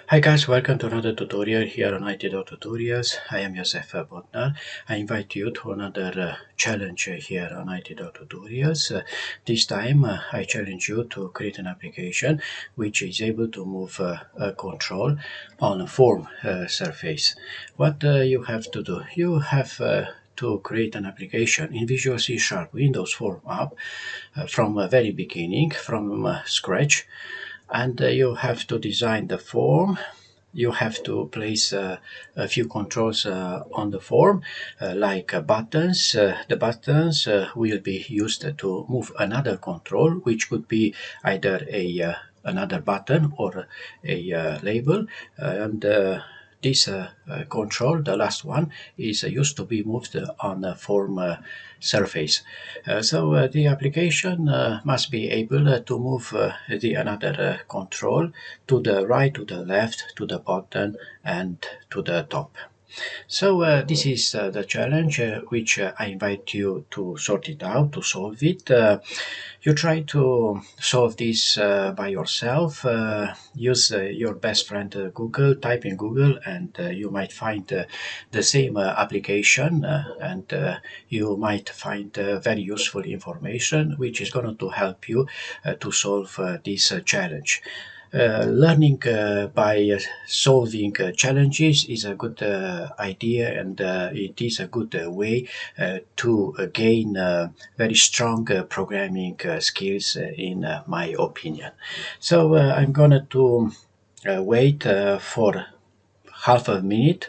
Hi guys, welcome to another tutorial here on IT Tutorials. I am Josef Botnar. I invite you to another challenge here on IT Tutorials. This time I challenge you to create an application which is able to move a control on a form surface. What you have to do? You have to create an application in Visual C Sharp Windows Form app from the very beginning, from scratch, and you have to design the form. You have to place a few controls on the form, like buttons. The buttons will be used to move another control, which could be either a another button or a label, and this control, the last one, is used to be moved on the form surface. So the application must be able to move the another control to the right, to the left, to the bottom, and to the top. So this is the challenge which I invite you to sort it out, to solve it. You try to solve this by yourself. Use your best friend Google, type in Google, and you might find the same application, and you might find very useful information which is going to help you to solve this challenge. Learning by solving challenges is a good idea, and it is a good way to gain very strong programming skills, in my opinion. So I'm going to wait for half a minute,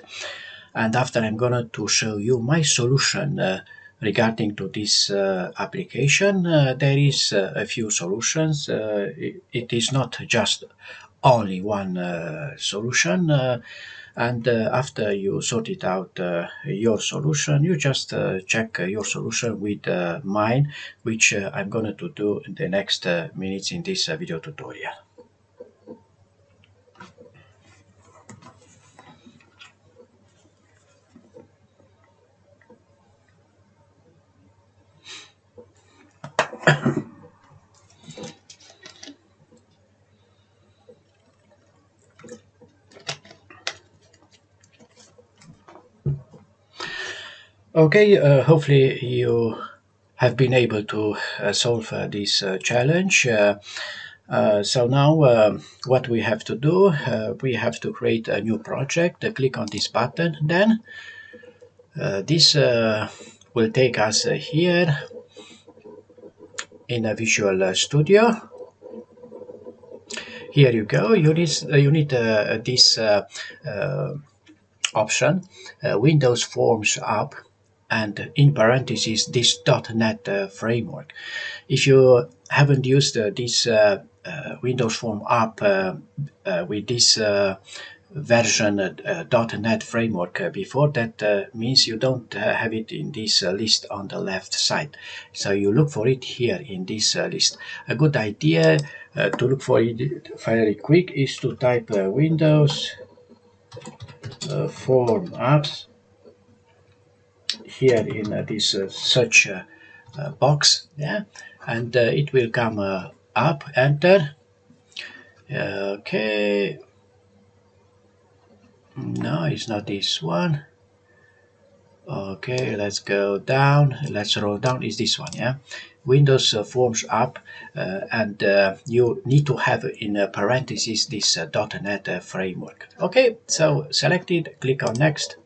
and after I'm going to show you my solution regarding to this application. There is a few solutions. It is not just only one solution, and after you sort it out your solution, you just check your solution with mine, which I'm going to do in the next minutes in this video tutorial. Okay, hopefully you have been able to solve this challenge. So now what we have to do, we have to create a new project. Click on this button. Then this will take us here in a Visual Studio. Here you go. You need this option, Windows Forms app, and in parentheses this .NET framework. If you haven't used this Windows Form app with this version .NET framework before, that means you don't have it in this list on the left side. So you look for it here in this list. A good idea to look for it very quick is to type Windows Form apps here in this search box, yeah, and it will come up. Enter. Okay, no, it's not this one. Okay, let's go down. Let's roll down. Is this one? Yeah, Windows Forms app, and you need to have in parentheses this .NET framework. Okay, so select it. Click on next.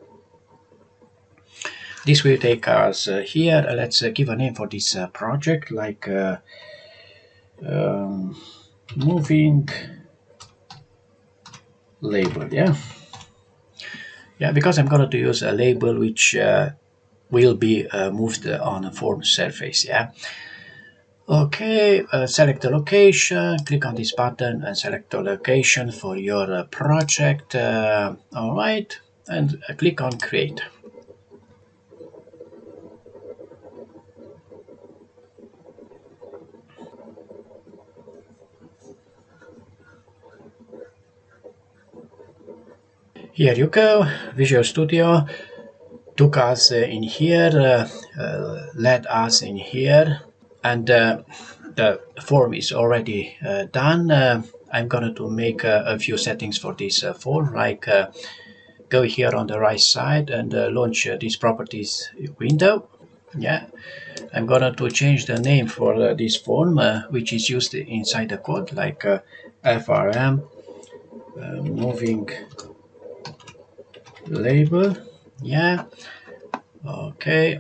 This will take us here. Let's give a name for this project, like moving label. Yeah, because I'm going to use a label which will be moved on a form surface. Yeah. Okay, select the location, click on this button and select the location for your project. All right, and click on create. Here you go. Visual Studio took us in here, led us in here, and the form is already done. I'm going to make a few settings for this form, like go here on the right side and launch this properties window. Yeah, I'm going to change the name for this form, which is used inside the code, like FRM moving label. Yeah, okay.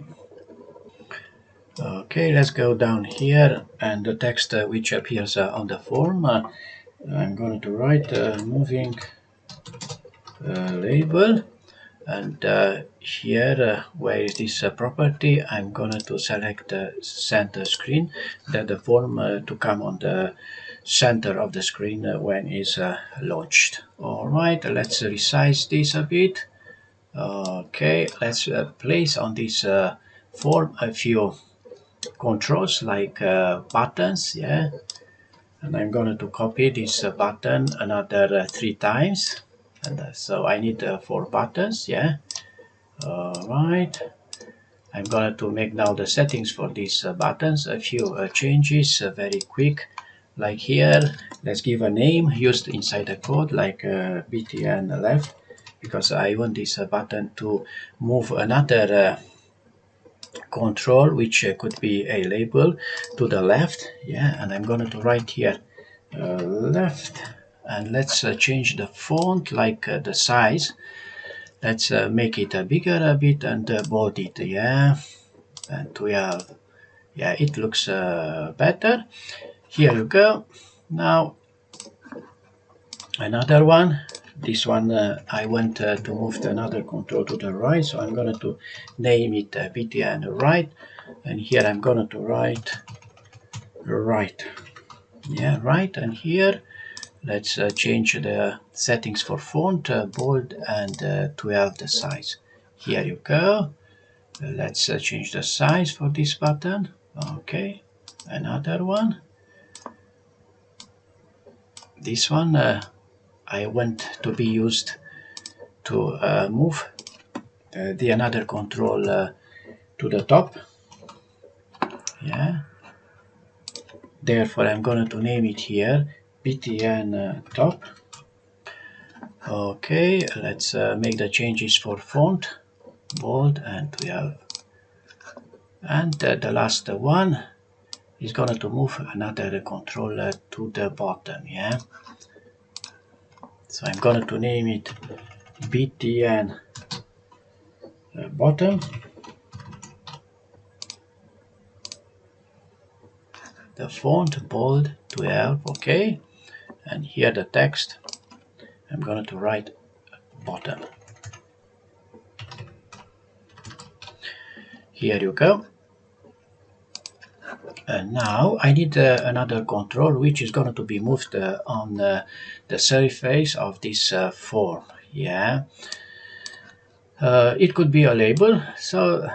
Okay, let's go down here, and the text which appears on the form, I'm going to write moving label, and here where is this property, I'm going to select the center screen, that the form to come on the center of the screen when is launched. All right, let's resize this a bit. Okay, let's place on this form a few controls, like buttons. Yeah, and I'm going to copy this button another 3 times, and so I need 4 buttons. Yeah, all right. I'm going to make now the settings for these buttons, a few changes very quick, like here. Let's give a name used inside the code, like btn left, because I want this button to move another control, which could be a label, to the left. Yeah, and I'm going to write here left, and let's change the font, like the size. Let's make it bigger a bit and bold it. Yeah, and 12. Yeah, it looks better. Here you go. Now another one. This one I want to move another control to the right, so I'm going to name it btn right, and here I'm going to write right. Yeah, right. And here let's change the settings for font, bold, and 12 the size. Here you go. Let's change the size for this button. Okay, another one. This one I want to be used to move the another control to the top. Yeah, therefore I'm going to name it here btn top. Okay, let's make the changes for font, bold, and 12. And the last one is going to move another controller to the bottom. Yeah, so I'm going to name it btn bottom. The font bold 12. Okay, and here the text, I'm going to write bottom. Here you go. And now I need another control, which is going to be moved on the surface of this form. Yeah, it could be a label, so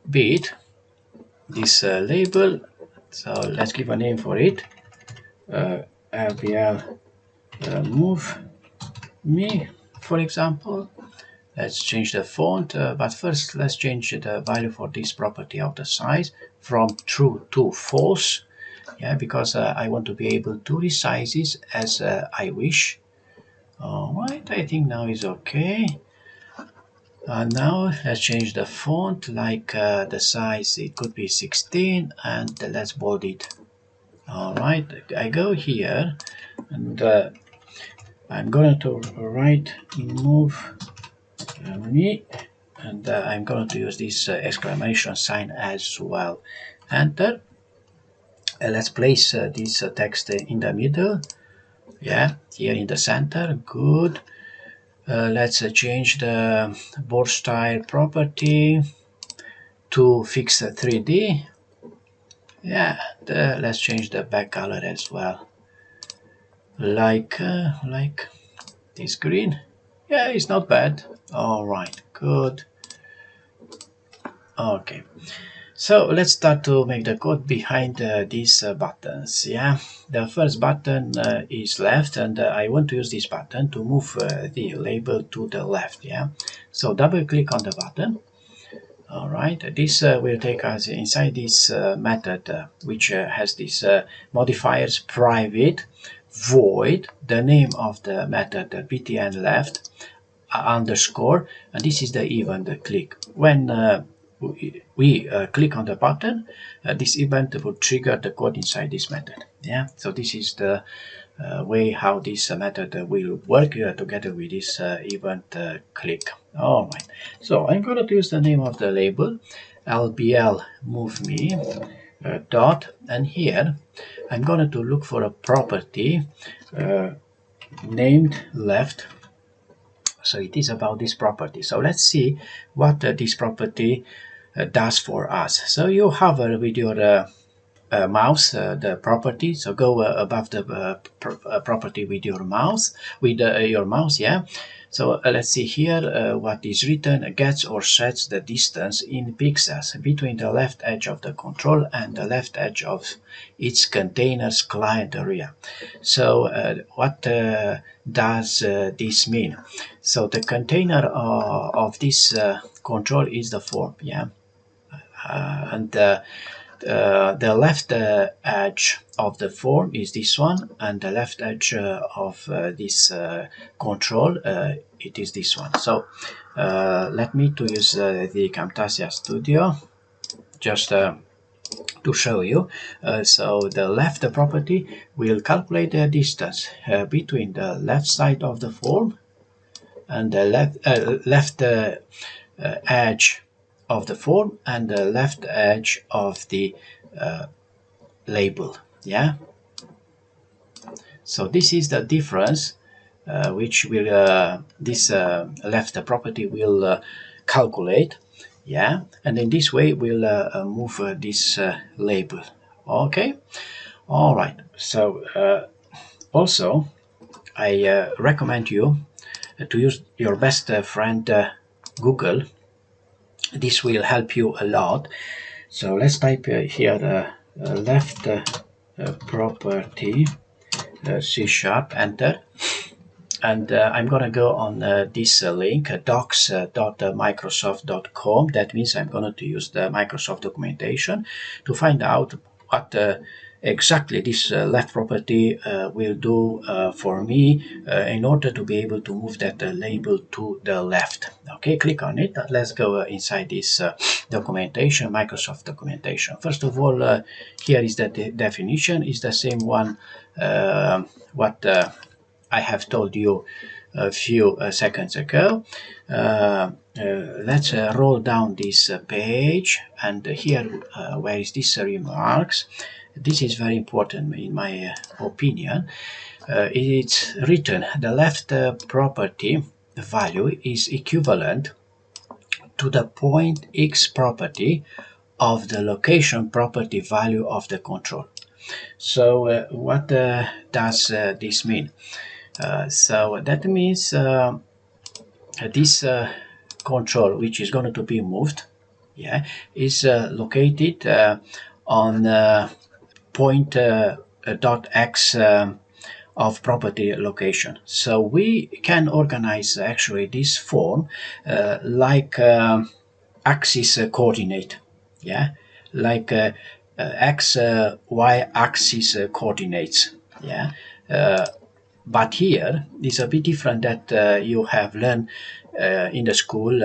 be it this label. So let's give a name for it. LBL move me, for example. Let's change the font, but first let's change the value for this property of the size from true to false. Yeah, because I want to be able to resize this as I wish. All right, I think now is okay. Now let's change the font, like the size, it could be 16, and let's bold it. All right, I go here, and I'm going to write move me, and I'm going to use this exclamation sign as well. Enter. Let's place this text in the middle. Yeah, here in the center. Good. Let's change the board style property to fix 3D. Yeah, let's change the back color as well, like this green. Yeah, it's not bad. All right, good. Okay, so let's start to make the code behind these buttons. Yeah, the first button is left, and I want to use this button to move the label to the left. Yeah, so double click on the button. All right, this will take us inside this method, which has these modifiers private void, the name of the method, the btn left underscore, and this is the event click. When we click on the button, this event will trigger the code inside this method. Yeah, so this is the way how this method will work together with this event click. All right, so I'm going to use the name of the label lbl move me dot, and here I'm going to look for a property named left. So it is about this property. So let's see what this property does for us. So you hover with your mouse the property, so go above the property with your mouse, yeah. So let's see here what is written: gets or sets the distance in pixels between the left edge of the control and the left edge of its container's client area. So what does this mean? So the container of this control is the form, yeah, and the left edge of the form is this one, and the left edge of this control it is this one. So let me to use the Camtasia Studio just to show you. So the left property will calculate the distance between the left side of the form and the left edge of the form and the left edge of the label, yeah. So this is the difference which will this left property will calculate, yeah, and in this way we'll move this label. Okay, all right. So also I recommend you to use your best friend Google. This will help you a lot. So let's type here left property C#, enter, and I'm gonna go on this link docs.microsoft.com. That means I'm going to use the Microsoft documentation to find out what exactly this left property will do for me in order to be able to move that label to the left. Okay, click on it. Let's go inside this documentation, Microsoft documentation. First of all, here is the definition. Is the same one what I have told you a few seconds ago. Let's roll down this page, and here where is this remarks. This is very important in my opinion. It's written the left property value is equivalent to the point x property of the location property value of the control. So what does this mean? So that means this control, which is going to be moved, yeah, is located on point dot x of property location. So we can organize actually this form like axis coordinate, yeah, like x y axis coordinates, yeah. But here is a bit different that you have learned in the school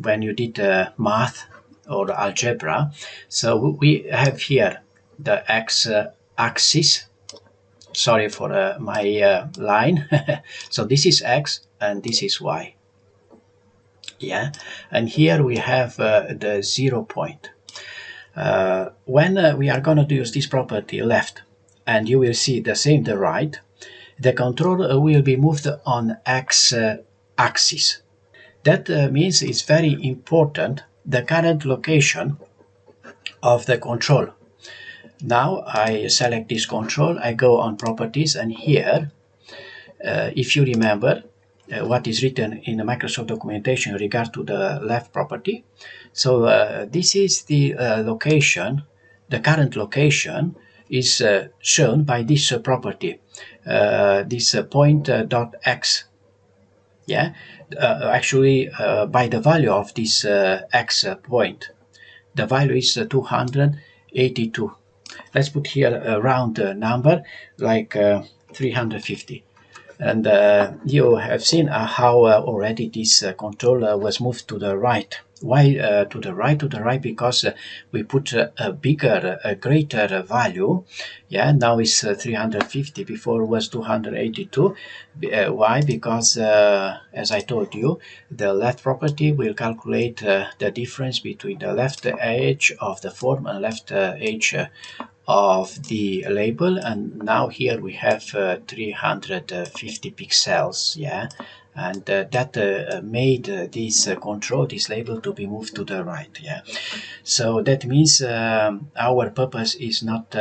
when you did math or algebra. So we have here the x axis. Sorry for my line. So this is x and this is y. Yeah, and here we have the 0 point. When we are going to use this property left, and you will see the same the right, the control will be moved on x axis. That means it's very important the current location of the control. Now I select this control, I go on properties, and here if you remember what is written in the Microsoft documentation in regard to the left property. So this is the location, the current location is shown by this property, this point dot x. Yeah, actually by the value of this x point, the value is 282. Let's put here a round number like 350. And you have seen how already this controller was moved to the right. Why to the right? To the right because we put a bigger, a greater value. Yeah, now it's 350. Before was 282. Why? Because as I told you, the left property will calculate the difference between the left edge of the form and left edge of the label, and now here we have 350 pixels. Yeah, and that made this control, this label, to be moved to the right. Yeah, so that means our purpose is not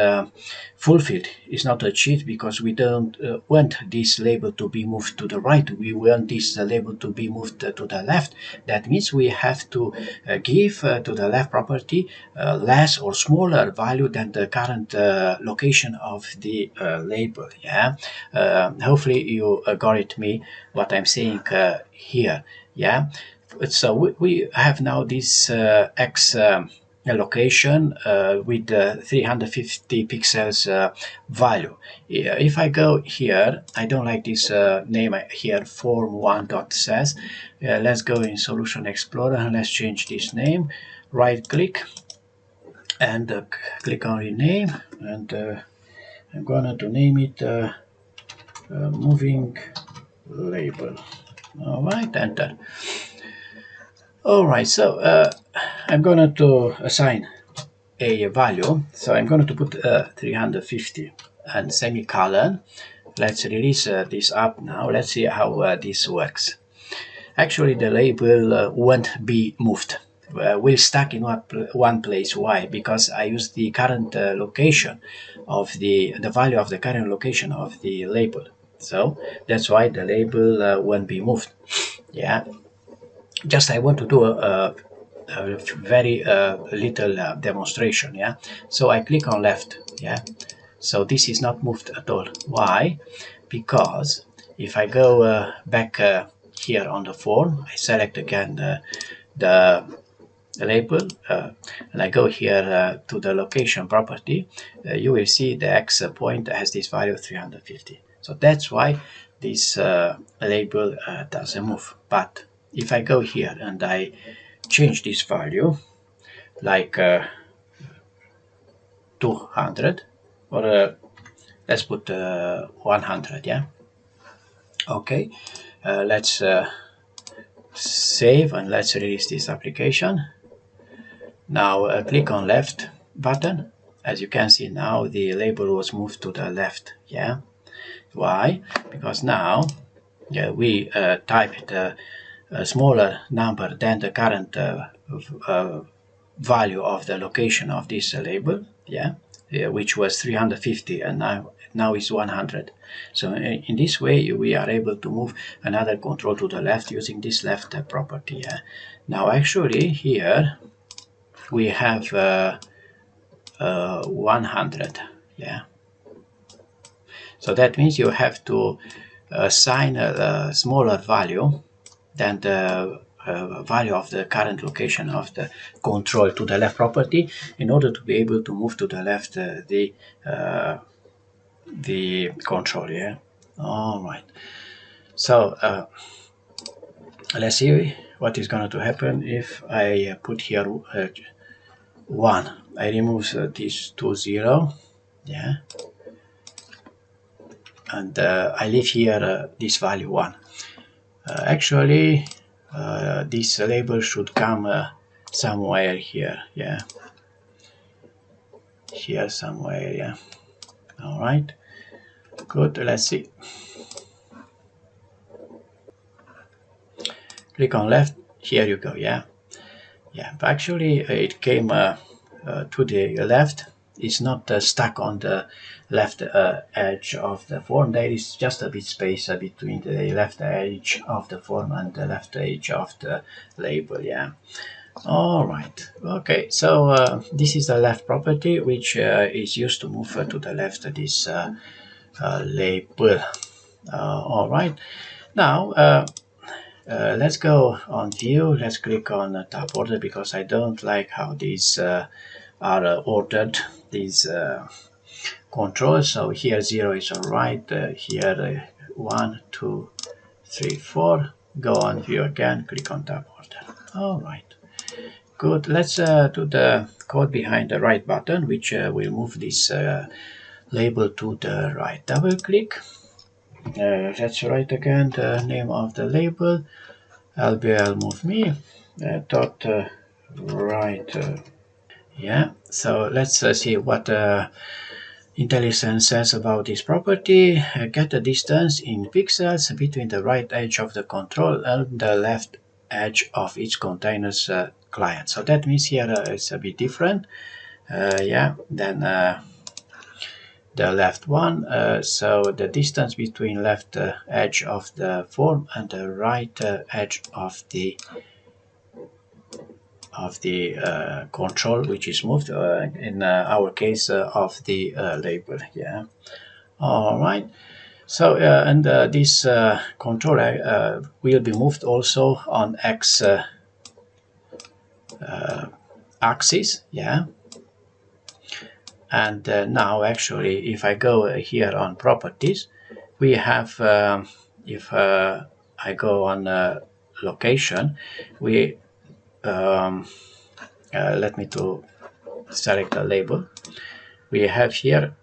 fulfilled, is not achieved, because we don't want this label to be moved to the right. We want this label to be moved to the left. That means we have to give to the left property less or smaller value than the current location of the label. Yeah, hopefully you got me what I'm saying here. Yeah, so we have now this X location with the 350 pixels value. If I go here, I don't like this name here, form1.says. Let's go in Solution Explorer and let's change this name. Right click and click on rename, and I'm gonna to name it moving label. All right, enter. All right, so I'm going to assign a value. So I'm going to put 350 and semicolon. Let's release this up now. Let's see how this works. Actually, the label won't be moved. Will stuck in one place. Why? Because I use the current location of the value of the current location of the label. So that's why the label won't be moved. Yeah. Just I want to do a very little demonstration. Yeah, so I click on left. Yeah, so this is not moved at all. Why? Because if I go back here on the form, I select again the label and I go here to the location property, you will see the X point has this value 350. So that's why this label doesn't move. But if I go here and I change this value like 200, or let's put 100. Yeah, okay, let's save and let's release this application. Now click on left button. As you can see, now the label was moved to the left. Yeah, why? Because now we typed a smaller number than the current value of the location of this label. Yeah, which was 350, and now is 100. So in this way we are able to move another control to the left using this left property. Yeah. Now actually here we have 100. Yeah, so that means you have to assign a smaller value than the value of the current location of the control to the left property in order to be able to move to the left the control. Yeah, all right, so let's see what is going to happen if I put here 1. I remove this to 0. Yeah, and I leave here this value 1. Actually this label should come somewhere here. Yeah, here somewhere. Yeah, all right, good. Let's see. Click on left. Here you go. Yeah, yeah, but actually it came to the left. It's not stuck on the left edge of the form. There is just a bit space between the left edge of the form and the left edge of the label. Yeah, all right, okay, so this is the left property which is used to move to the left this label. All right, now let's go on view. Let's click on tab order because I don't like how these are ordered, these control. So here 0 is on right, here 1, 2, 3, 4. Go on view again, click on tab order. All right, good. Let's do the code behind the right button, which will move this label to the right. Double click. Let's write again the name of the label, LBL move me dot right. Yeah, so let's see what IntelliSense says about this property. Get the distance in pixels between the right edge of the control and the left edge of each container's client. So that means here it's a bit different, yeah, than the left one. So the distance between left edge of the form and the right edge of the control, which is moved in our case of the label. Yeah. All right. So and this control will be moved also on x axis. Yeah. And now actually, if I go here on properties, we have, if I go on location, we, let me to select a label. We have here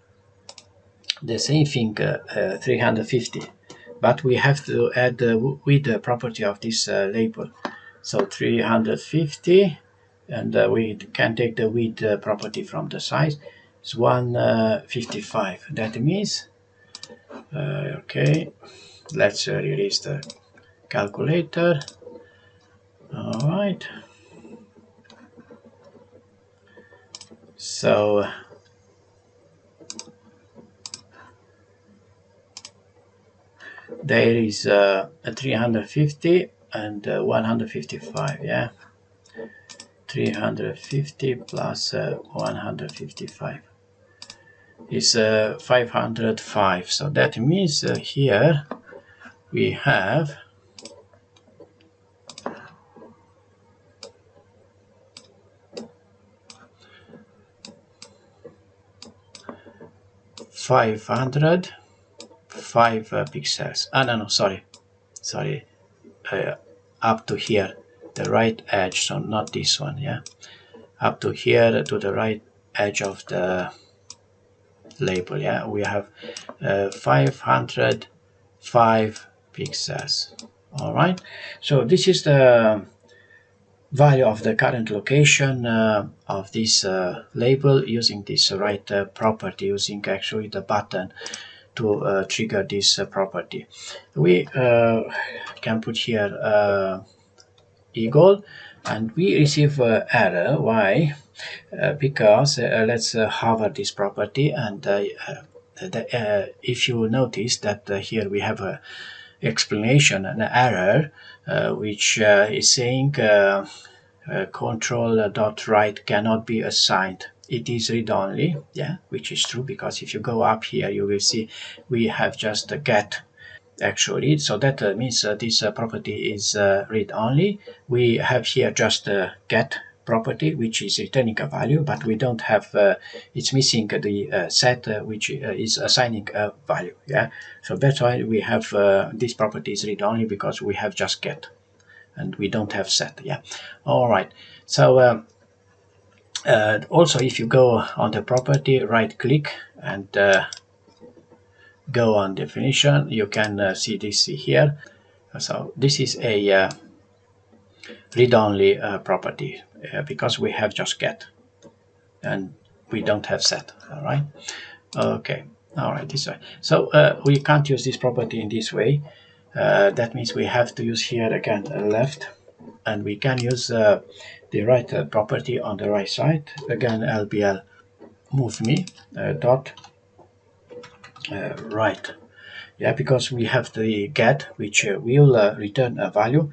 the same thing, 350, but we have to add the width property of this label. So 350, and we can take the width property from the size. It's 155. That means, okay, let's release the calculator. All right. So there is a 350 and 155. Yeah. 350 plus 155 is 505. So that means here we have 505 pixels. No, sorry, up to here, the right edge, so not this one. Yeah, up to here to the right edge of the label. Yeah, we have 505 pixels. All right, so this is the value of the current location of this label using this right property, using actually the button to trigger this property. We can put here equal, and we receive error. Why? Because let's hover this property, and if you notice that here we have a explanation, an error, which is saying control.write cannot be assigned. It is read-only, yeah, which is true, because if you go up here, you will see we have just a get actually. So that means this property is read-only. We have here just a get property, which is returning a value, but we don't have, it's missing the set, which is assigning a value. Yeah, so that's why we have this property is read-only, because we have just get and we don't have set. Yeah. All right. So also, if you go on the property, right click and go on definition, you can see this here. So this is a read-only property because we have just get and we don't have set. All right. Okay. All right. This way. So we can't use this property in this way. That means we have to use here again left, and we can use the right property on the right side. Again, LBL move me dot right. Yeah, because we have the get, which will return a value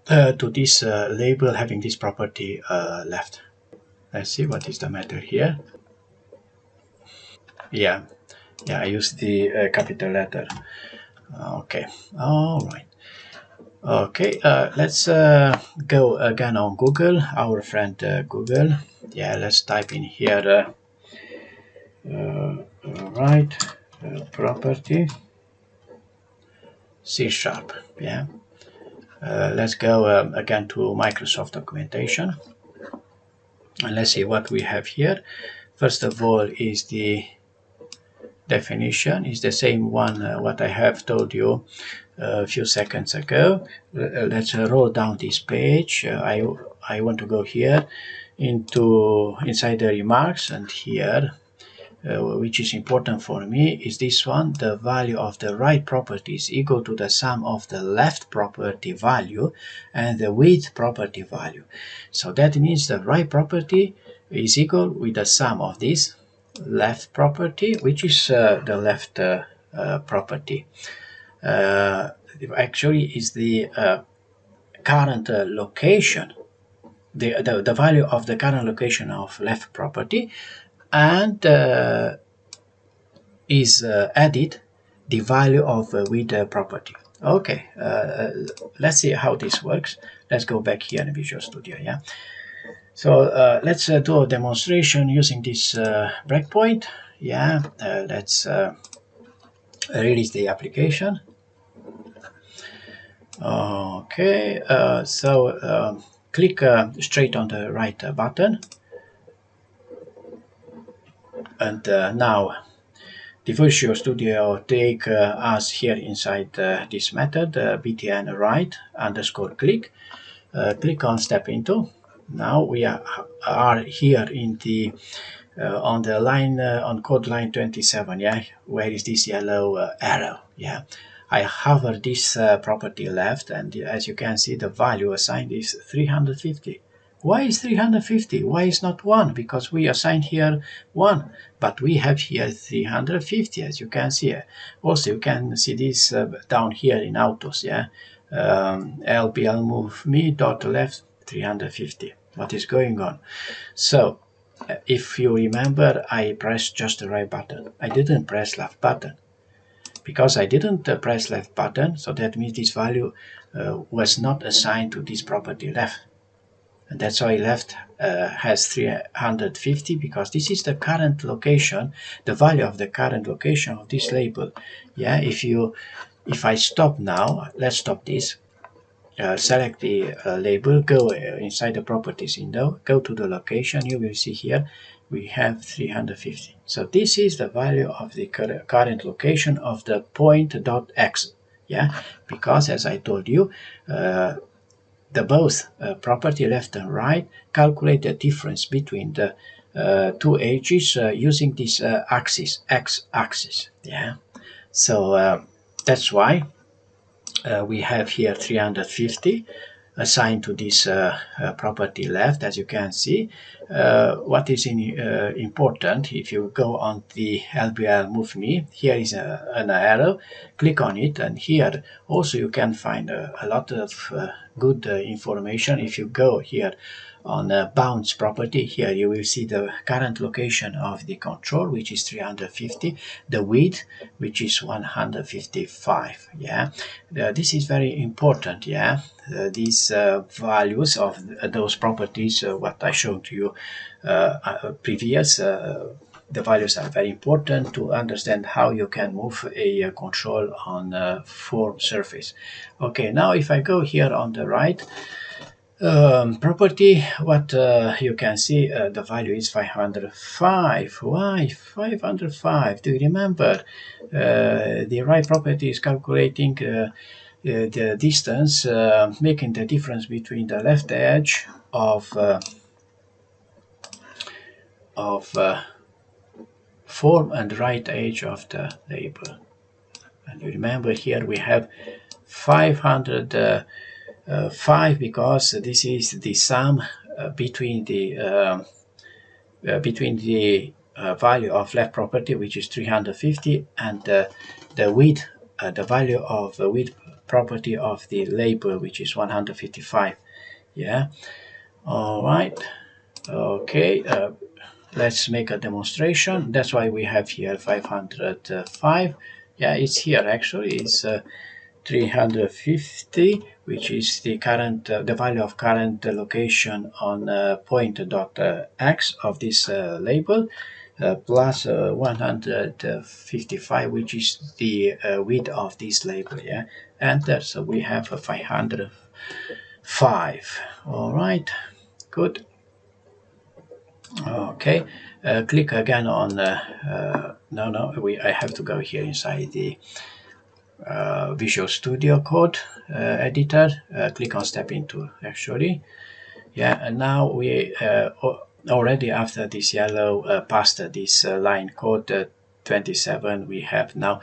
to this label having this property left. Let's see what is the matter here. Yeah, I use the capital letter. Okay, all right. Okay, let's go again on Google, our friend Google. Yeah, let's type in here right property C#. Yeah. Let's go again to Microsoft documentation, and let's see what we have here. First of all is the definition, is the same one what I have told you a few seconds ago. Let's roll down this page. I want to go here inside the remarks, and here which is important for me is this one: the value of the right property is equal to the sum of the left property value and the width property value. So that means the right property is equal with the sum of this left property, which is the left property. Actually is the current location, the value of the current location of left property, and is added the value of width property. Okay, let's see how this works. Let's go back here in Visual Studio. Yeah. So let's do a demonstration using this breakpoint. Yeah. Let's release the application. Okay. So click straight on the right button, and now the Visual Studio take us here inside this method, btn right underscore click. Click on step into. Now we are here in the on the line on code line 27. Yeah, where is this yellow arrow? Yeah, I hover this property left, and as you can see, the value assigned is 350. Why is 350? Why is not 1? Because we assigned here 1, but we have here 350, as you can see. Also, you can see this down here in autos. Yeah, LBL move me dot left 350. What is going on? So if you remember, I pressed just the right button. I didn't press left button. Because I didn't press left button, so that means this value was not assigned to this property left. And that's why left has 350, because this is the current location, the value of the current location of this label. Yeah, if I stop now, let's stop this. Select the label, go inside the properties window, go to the location. You will see here we have 350. So this is the value of the current location of the point.x. Yeah, because as I told you, the both property left and right calculate the difference between the two edges using this axis, x-axis. Yeah, so that's why we have here 350 assigned to this property left. As you can see, what is important, if you go on the LBL move me, here is an arrow, click on it, and here also you can find a lot of good information. If you go here on bounds property, here you will see the current location of the control, which is 350, the width, which is 155. Yeah, this is very important. Yeah, these values of those properties, what I showed to you previous, the values are very important to understand how you can move a control on a form surface. Okay, now if I go here on the right property, what you can see, the value is 505. Why 505? Do you remember? The right property is calculating the distance, making the difference between the left edge of form and right edge of the label. And you remember here we have 505 because this is the sum between the value of left property, which is 350, and the width, the value of the width property of the label, which is 155. Yeah. All right. Okay. Let's make a demonstration. That's why we have here 505. Yeah, it's here actually. It's 350, which is the current, the value of current location on point.x of this label. plus 155, which is the width of this label. Yeah, enter. So we have a 505. All right, good. Okay, click again on I have to go here inside the Visual Studio Code editor. Click on Step Into, actually. Yeah, and now we already after this yellow past this line code 27, we have now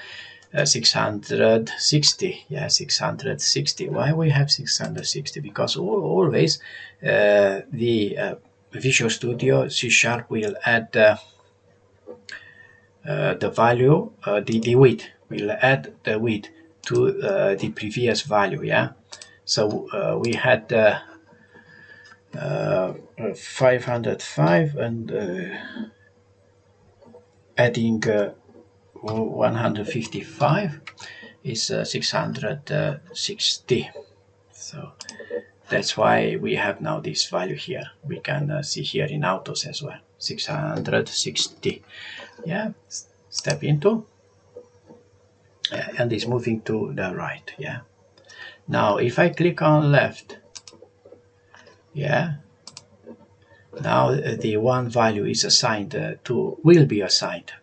660. Yeah, 660. Why we have 660? Because always the Visual Studio C# will add the value, the width, will add the width to the previous value. Yeah, so we had 505 and adding 155 is 660. So that's why we have now this value here. We can see here in autos as well, 660. Yeah, step into, and it's moving to the right. Yeah, now if I click on left, yeah, now the one value is assigned will be assigned.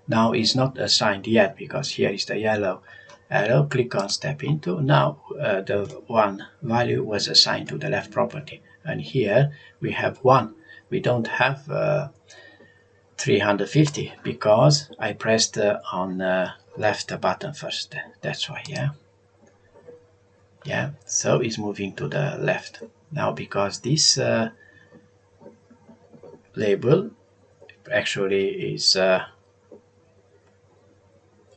Now it's not assigned yet because here is the yellow arrow. Click on step into. Now the one value was assigned to the left property, and here we have 1. We don't have 350 because I pressed on left button first. That's why. Yeah, so it's moving to the left now because this label actually is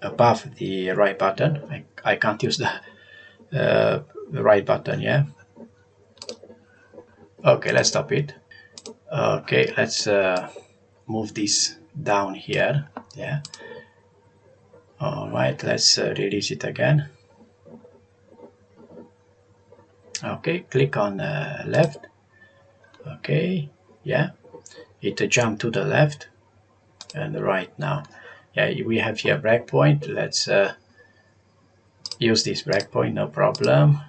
above the right button. I can't use the right button. Yeah, okay, let's stop it. Okay, let's move this down here. Yeah, all right, let's release it again. Okay, click on left. Okay, yeah, it jumped to the left and right now. Yeah, we have here breakpoint. Let's use this breakpoint, no problem.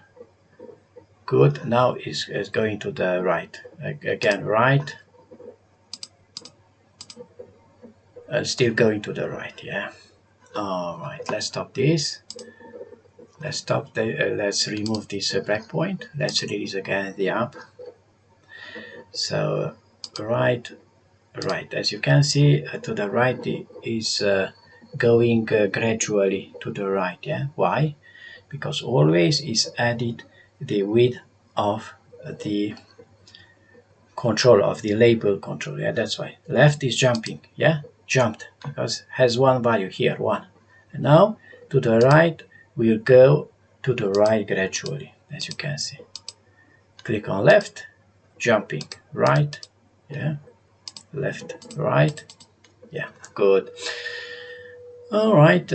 Good, now is going to the right. Again, right. Still going to the right, yeah. All right, let's stop this. Let's stop the, let's remove this breakpoint. Let's release again the app. So right, as you can see to the right is going gradually to the right. Yeah, why? Because always is added the width of the control, of the label control. Yeah, that's why left is jumping. Yeah, jumped because has one value here, 1. And now to the right will go to the right gradually, as you can see. Click on left, jumping right. Yeah, left, right. Yeah, good. All right,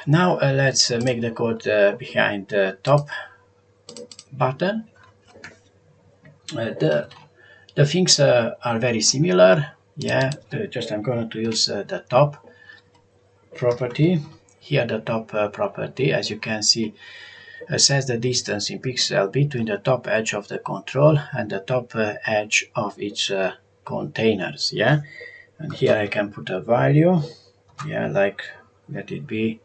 now let's make the code behind the top button. The things are very similar. Yeah, just I'm going to use the top property. Here the top property, as you can see, says the distance in pixel between the top edge of the control and the top edge of its containers. Yeah, and here I can put a value. Yeah, like let it be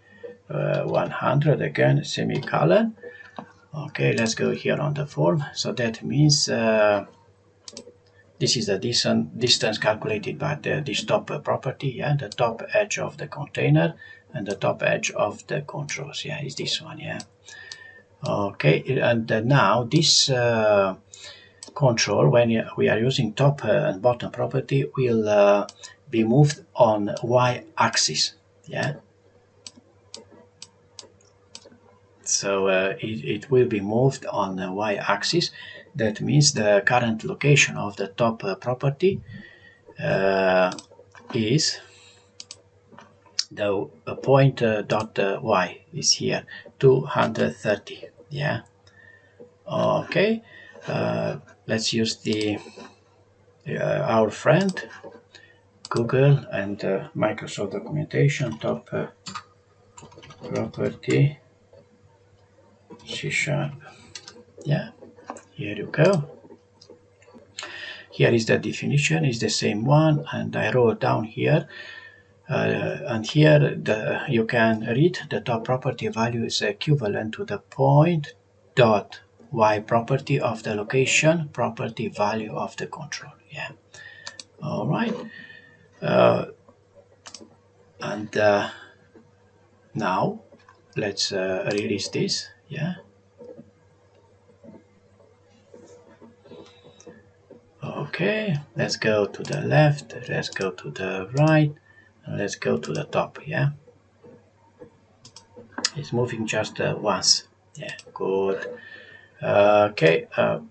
100 again, semicolon. Okay, let's go here on the form. So that means this is the distance calculated by this top property. Yeah, the top edge of the container and the top edge of the controls. Yeah, is this one. Yeah. Okay, and now this control, when we are using top and bottom property, will be moved on y-axis. Yeah. So it will be moved on the y-axis. That means the current location of the top property is the point dot y is here, 230. Yeah. Okay. Let's use the our friend Google and Microsoft documentation, top property C#. Yeah, here you go. Here is the definition, is the same one, and I wrote down here. And here you can read the top property value is equivalent to the point dot y property of the location property value of the control. Yeah. All right. And now let's release this. Yeah. Okay. Let's go to the left. Let's go to the right. And let's go to the top. Yeah. It's moving just once. Yeah. Good. Okay.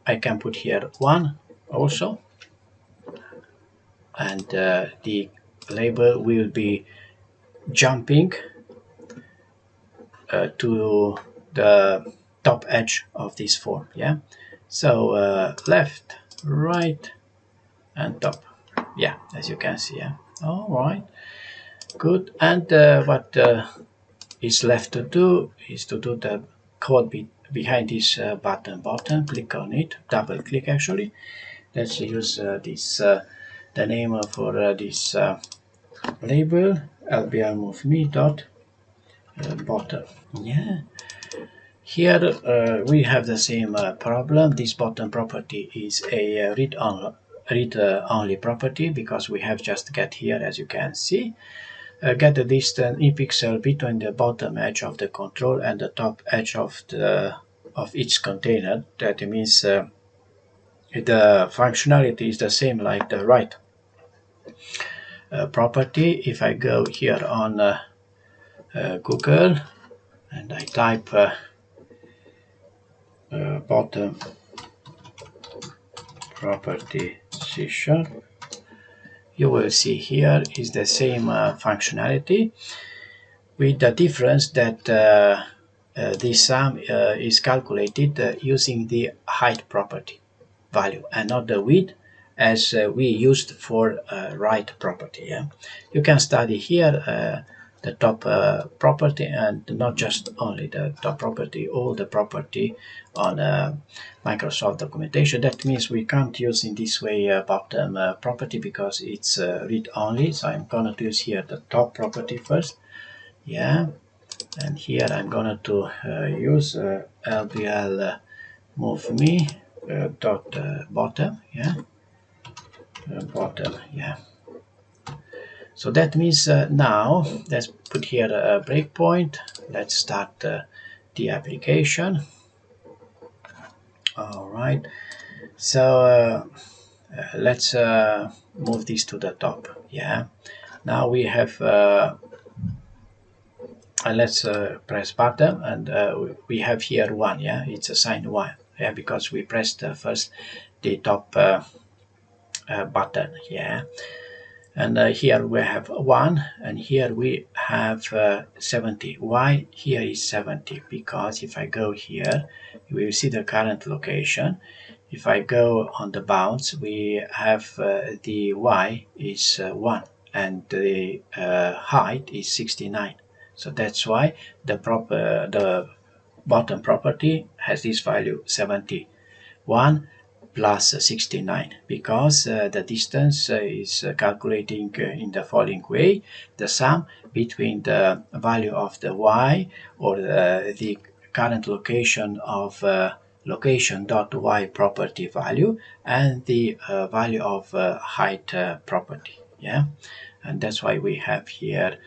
I can put here 1 also. And the label will be jumping to the top edge of this form. Yeah, so left, right, and top. Yeah, as you can see. Yeah, all right, good. And what is left to do is to do the code behind this button. Click on it, double click actually. Let's use this the name for this label lbl move me dot bottom. Yeah, here we have the same problem. This bottom property is a read only property because we have just get here, as you can see, get the distance in pixel between the bottom edge of the control and the top edge of each container. That means the functionality is the same like the right property. If I go here on Google and I type bottom property C#, you will see here is the same functionality, with the difference that this sum is calculated using the height property value and not the width as we used for right property. Yeah, you can study here the top property and not just only the top property, all the property on Microsoft documentation. That means we can't use in this way bottom property because it's read only. So I'm gonna use here the top property first. Yeah, and here I'm gonna to use lbl move me dot bottom. Yeah, bottom. Yeah. So that means now let's put here a breakpoint. Let's start the application. All right. So let's move this to the top. Yeah. Now we have. Let's press button, and we have here 1. Yeah, it's assigned 1. Yeah, because we pressed first the top button. Yeah. And here we have 1, and here we have 70. Why here is 70? Because if I go here, you will see the current location. If I go on the bounds, we have the y is 1 and the height is 69. So that's why the bottom property has this value 71 plus 69, because the distance is calculating in the following way: the sum between the value of the y, or the current location of location.y property value, and the value of height property. Yeah, and that's why we have here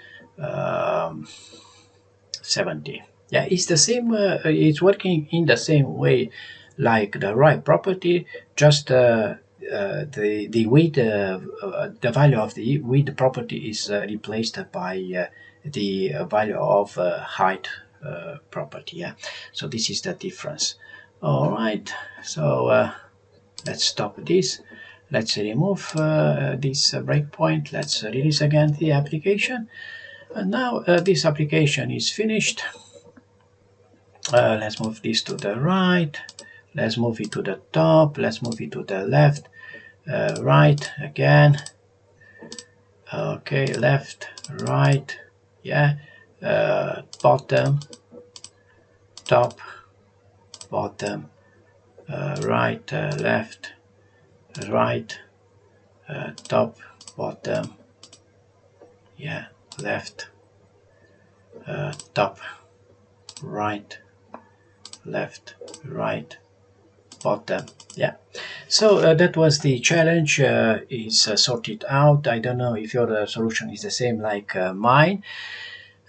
70. Yeah, it's the same. It's working in the same way like the right property, just the width, the value of the width property is replaced by the value of height property. Yeah, so this is the difference. All right, so let's stop this. Let's remove this breakpoint. Let's release again the application. And now this application is finished. Let's move this to the right. Let's move it to the top. Let's move it to the left. Right again. Okay, left, right, yeah, bottom, top, bottom, right, left, right, top, bottom, yeah, left, top, right, left, right, bottom, yeah. So that was the challenge, is sorted out. I don't know if your solution is the same like mine.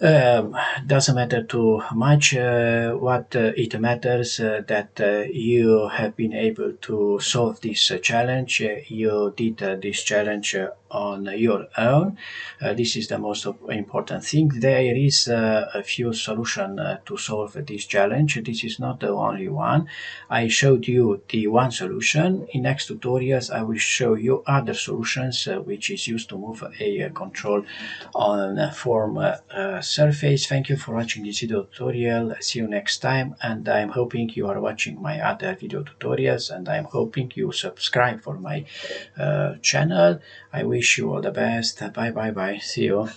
Um, doesn't matter too much. What it matters that you have been able to solve this challenge. You did this challenge on your own. This is the most important thing. There is a few solutions to solve this challenge. This is not the only one. I showed you the one solution. In next tutorials, I will show you other solutions which is used to move a control on a form surface. Thank you for watching this video tutorial. See you next time, and I'm hoping you are watching my other video tutorials, and I'm hoping you subscribe for my channel. I wish you all the best. Bye bye bye. See you.